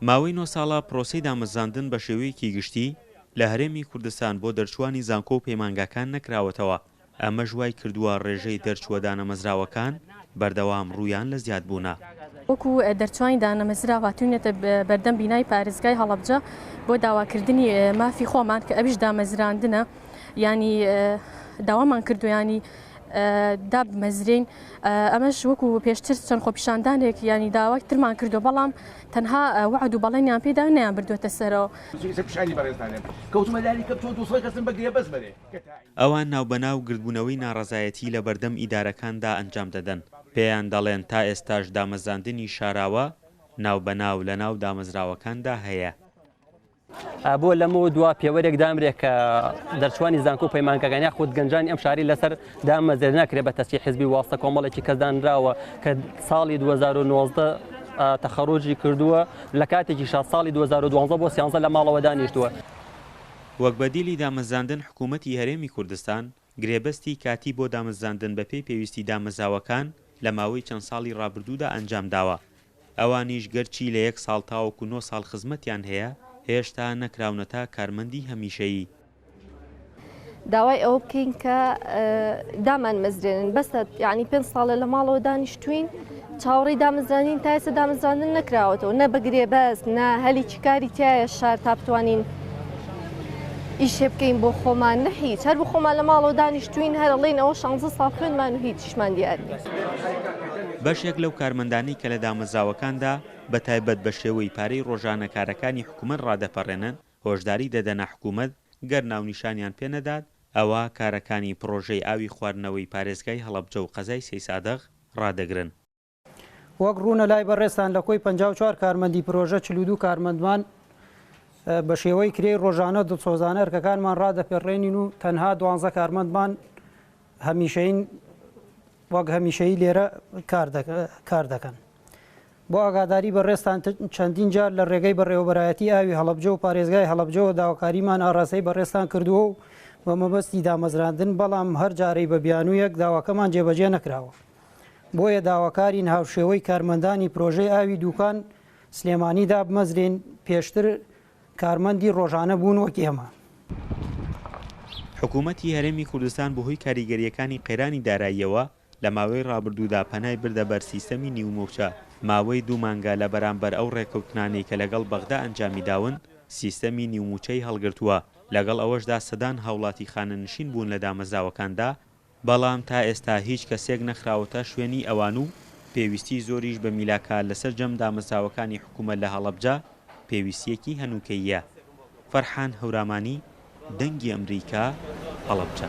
ماوەی 9 ساڵە پرۆسەی دامەزاندن بە شێوەیەکی گشتی لە هەرێمی کوردستان بۆ دەرچووانی زانکۆ و پەیمانگاکان نەکراوەتەوە. ئەمە ژوای کردووە ڕێژەی دەرچووە دانەمەزراوەکان بەردەوام ڕوویان لە زیادبوونە. وەکو دەرچوانی دانەمەزراوە هاتوونێتە بەردەم بینای پارێزگای هەڵەبجە بۆ داواکردنی مافی خۆمان کە ئەویش دامەزراندنە، ینی داوامان کردویانی دابمەزرین. ئەمەش وەکو پێشتر چەند خۆپیشاندانێک ینی داوای ترمان کردو، بەڵام تەنها وعد و بەڵێنیان پێدا نەیان بردوێتە سەرەوە. ئەوان ناوبەناو گردبوونەوەی ناڕەزایەتی لە بەردەم ئیدارەکاندا ئەنجام دەدەن. پێیان دەڵێن تا ئێستاش دامەزاندنی شاراوە ناوبەناو لە ناو دامەزراوەکاندا هەیە. بۆ لەمە دوا پێوەرێک دامرێت کە دەرچووانی زانکۆ و پەیمانگاکانی خۆت گەنجانی ئەم شاری لەسەر دامەزرێ ناکرێت بە تەسیح حیزبی واستە کۆمەڵێکی کەسدانراوە کە ساڵی 2019 تەخەڕوجی کردووە، لە کاتێکی ساڵی 2012 بۆ 13 لە ماڵەوە دانیشتووە. وەک بەدیلی دامەزاندن حکوومەتی هەرێمی کوردستان گرێبەستی کاتی بۆ دامەزاندن بەپێی پێویستی دامەزاوەکان لە ماوەی چەند ساڵی ڕابردوودا ئەنجام داوە. ئەوانیش گەرچی لە 1 ساڵ تاوەکو 9 ساڵ خزمەتیان هەیە، هێشتا نەکراونەتە کارمەندی هەمیشەیی. داوای ئەوە بکەین کە دامان مەزرێنن، بەسە یعنی 5 ساڵە لە ماڵەوە دانیشتوین، چاوەڕێی دامەزرانین تا ئێستا دامەزراندن نەکراوەتەوە، نە بەگرێ بەست نە هەلیکی کاری تایە شار تا بتوانین ئیشێ بکەین بۆ خۆمان، نە هیچ. هەر بۆ خۆمان لە ماڵەوە دانیشتوین، هەرڵێن ئەوە 16 ساڵ خوێنمان و هیچیشمان دیار نیست. بەشێک لەو کارمەندانی کە لە دامەزراوەکاندا بە تایبەت بە شێوەی پارەی ڕۆژانە کارەکانی حکوومەت ڕادەپەڕێنن، هۆشداری دەدەنە حکوومەت گەر ناونیشانیان پێ نەدات ئەوە کارەکانی پرۆژەی ئاوی خواردنەوەی پارێزگای هەڵەبجە و قەزای سەی سادەغ ڕادەگرن. وەک ڕوونە لای بەڕێستان لە کۆی 54 کارمەندی پرۆژە 42 کارمەندمان بە شێوەی کرێی ڕۆژانە دڵسۆزانە ئەرکەکانمان ڕادەپێڕێنین و تەنها 12 کارمەندمان هەمیشەین وەک هەمیشەی لێرە کار دەکەن. بۆ ئاگاداری بەڕێستان چەندین جار لە ڕێگەی بەڕێوەبەرایەتی ئاوی هەڵەبجە و پارێزگای هەڵەبجەوە داواکاریمان ئاڕاستەی بەڕێستان کردووە و بە مەبەستی دامەزراندن، بەڵام هەر جارەی بە بیانوویەک داواکەمان جێبەجێ نەکراوە. بۆیە داواکارین هاوشێوەی کارمەندانی پرۆژەی ئاوی دووکان سلێمانیدا بمەزرێن، پێشتر کارمەندی ڕۆژانە بوون وەک ئێمە. حکوومەتی هەرێمی کوردستان بەهۆی کاریگەریەکانی قەیرانی داراییەوە لە ماوەی ڕابردوودا پەنای بردە بەر سیستەمی نیومۆچە. ماوەی 2 مانگە لە بەرامبەر ئەو ڕێکەوتنانەی کە لەگەڵ بەغدا ئەنجامی داون، سیستەمی نیوموچەی هەڵگرتووە. لەگەڵ ئەوەشدا سەدان هاوڵاتی خانەنشین بوون لە دامەزراوەکاندا، بەڵام تا ئێستا هیچ کەسێک نەخراوەتە شوێنی ئەوان و پێویستی زۆریش بە میلاکە لەسەر جەم دامەزراوەکانی حکوومەت لە هەڵەبجە پێویستیەکی هەنووکەییە. فەرحان هەورامانی، دەنگی ئەمریکا، هەڵەبجە.